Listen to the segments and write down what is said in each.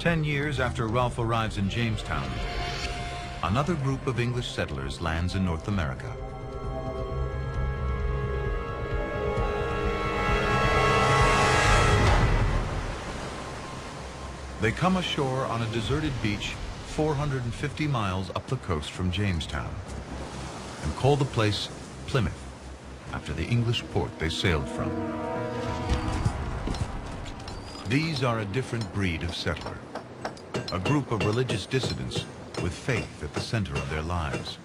10 years after Ralph arrives in Jamestown, another group of English settlers lands in North America. They come ashore on a deserted beach 450 miles up the coast from Jamestown and call the place Plymouth, after the English port they sailed from. These are a different breed of settler, a group of religious dissidents with faith at the center of their lives.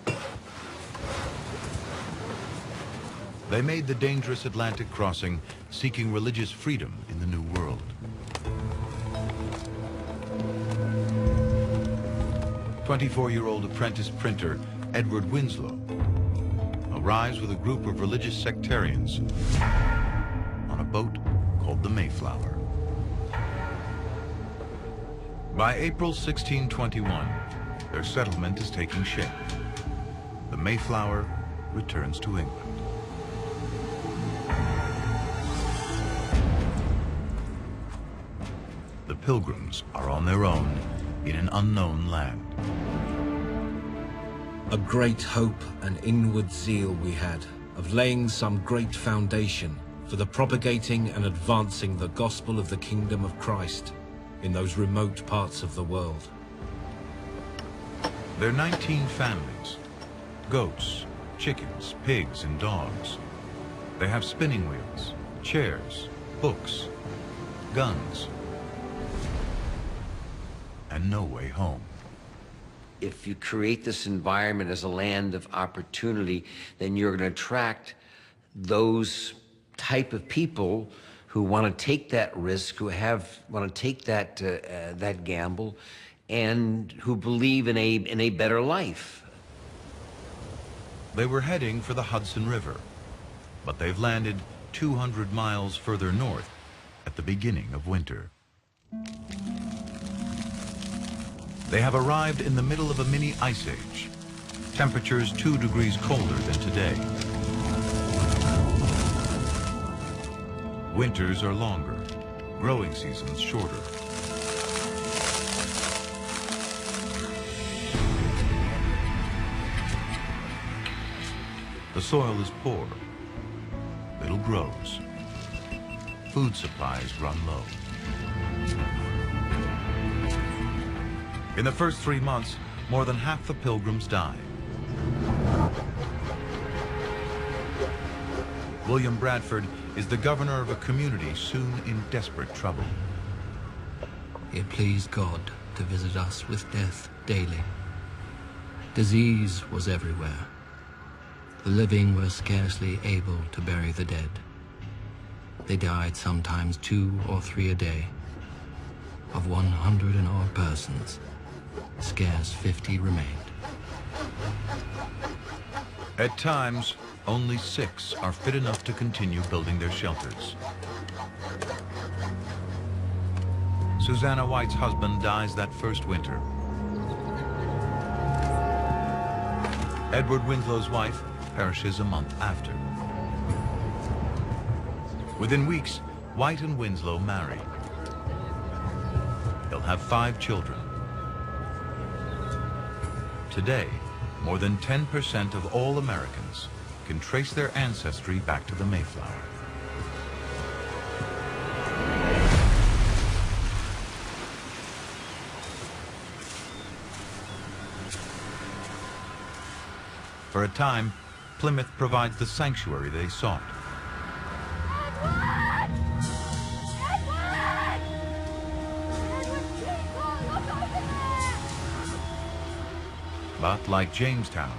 They made the dangerous Atlantic crossing seeking religious freedom in the New World. 24-year-old apprentice printer Edward Winslow arrives with a group of religious sectarians on a boat called the Mayflower. By April 1621, their settlement is taking shape. The Mayflower returns to England. The Pilgrims are on their own in an unknown land. A great hope and inward zeal we had of laying some great foundation for the propagating and advancing the gospel of the kingdom of Christ in those remote parts of the world. There are 19 families, goats, chickens, pigs, and dogs. They have spinning wheels, chairs, books, guns, and no way home. If you create this environment as a land of opportunity, then you're going to attract those type of people who want to take that risk, who want to take that gamble, and who believe in a better life. They were heading for the Hudson River, but they've landed 200 miles further north at the beginning of winter. They have arrived in the middle of a mini ice age, temperatures 2 degrees colder than today. Winters are longer, growing seasons shorter. The soil is poor, little grows, food supplies run low. In the first 3 months, more than half the Pilgrims die. William Bradford is the governor of a community soon in desperate trouble. It pleased God to visit us with death daily. Disease was everywhere. The living were scarcely able to bury the dead. They died sometimes 2 or 3 a day. Of 100 and odd persons, scarce 50 remained. At times, only 6 are fit enough to continue building their shelters. Susanna White's husband dies that first winter. Edward Winslow's wife perishes a month after. Within weeks, White and Winslow marry. They'll have 5 children. Today, more than 10% of all Americans can trace their ancestry back to the Mayflower. For a time, Plymouth provides the sanctuary they sought. But like Jamestown,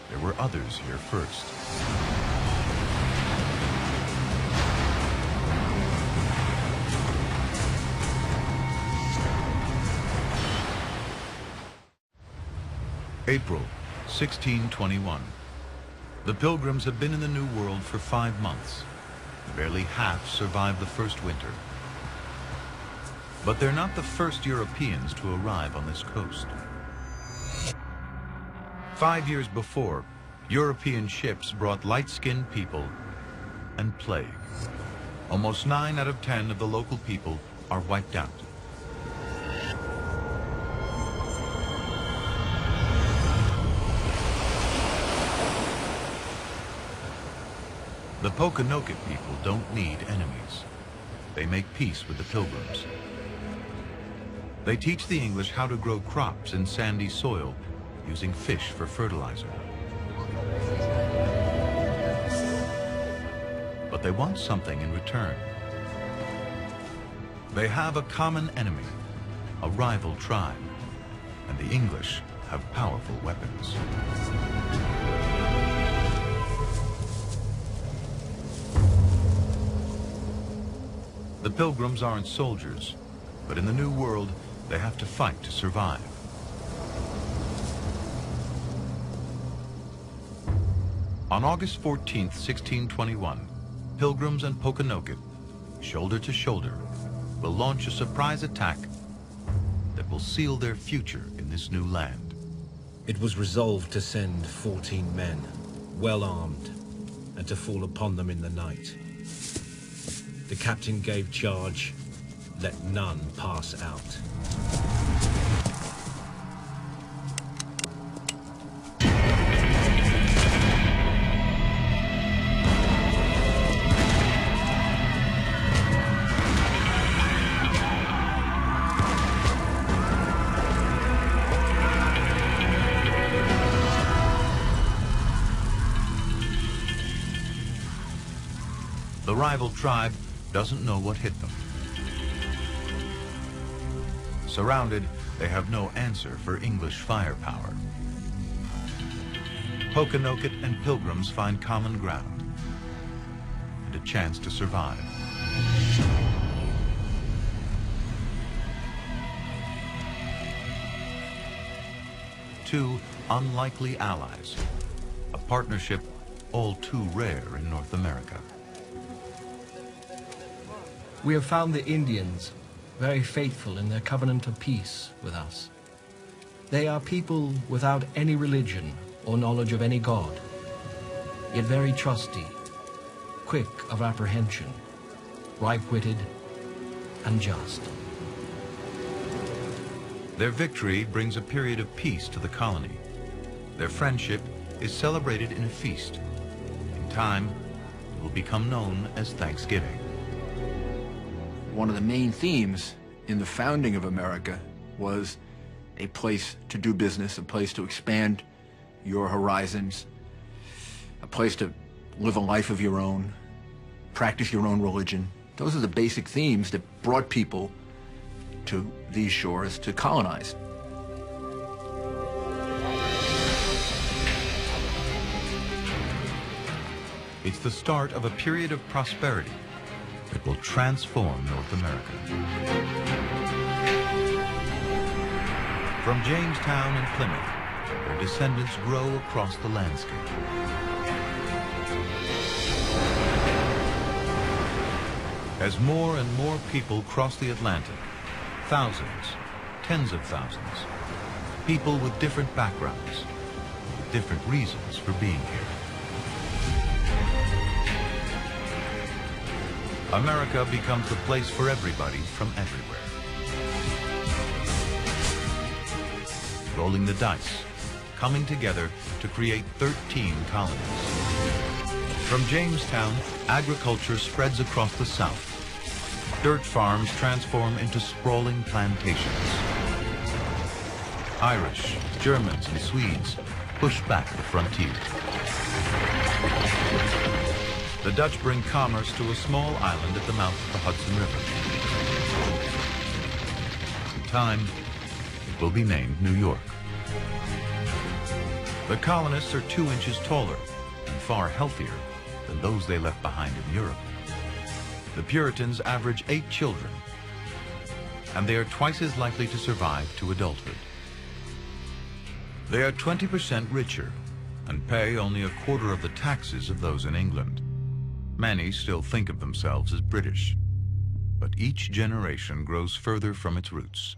there were others here first. April 1621. The Pilgrims have been in the New World for 5 months. Barely half survived the first winter. But they're not the first Europeans to arrive on this coast. 5 years before, European ships brought light-skinned people and plague. Almost 9 out of 10 of the local people are wiped out. The Pokanoket people don't need enemies. They make peace with the Pilgrims. They teach the English how to grow crops in sandy soil using fish for fertilizer. But they want something in return. They have a common enemy, a rival tribe, and the English have powerful weapons. The Pilgrims aren't soldiers, but in the New World, they have to fight to survive. On August 14th, 1621, Pilgrims and Pokanoket, shoulder to shoulder, will launch a surprise attack that will seal their future in this new land. It was resolved to send 14 men, well armed, and to fall upon them in the night. The captain gave charge, let none pass out. The rival tribe doesn't know what hit them. Surrounded, they have no answer for English firepower. Pokanoket and Pilgrims find common ground and a chance to survive. Two unlikely allies, a partnership all too rare in North America. We have found the Indians very faithful in their covenant of peace with us. They are people without any religion or knowledge of any god, yet very trusty, quick of apprehension, ripe-witted, and just. Their victory brings a period of peace to the colony. Their friendship is celebrated in a feast. In time, it will become known as Thanksgiving. One of the main themes in the founding of America was a place to do business, a place to expand your horizons, a place to live a life of your own, practice your own religion. Those are the basic themes that brought people to these shores to colonize. It's the start of a period of prosperity that will transform North America. From Jamestown and Plymouth, their descendants grow across the landscape. As more and more people cross the Atlantic, thousands, tens of thousands, people with different backgrounds, with different reasons for being here. America becomes the place for everybody from everywhere. Rolling the dice, coming together to create 13 colonies. From Jamestown, agriculture spreads across the South. Dirt farms transform into sprawling plantations. Irish, Germans, and Swedes push back the frontier. The Dutch bring commerce to a small island at the mouth of the Hudson River. In time, it will be named New York. The colonists are 2 inches taller and far healthier than those they left behind in Europe. The Puritans average 8 children, and they are twice as likely to survive to adulthood. They are 20% richer and pay only 1/4 of the taxes of those in England. Many still think of themselves as British, but each generation grows further from its roots.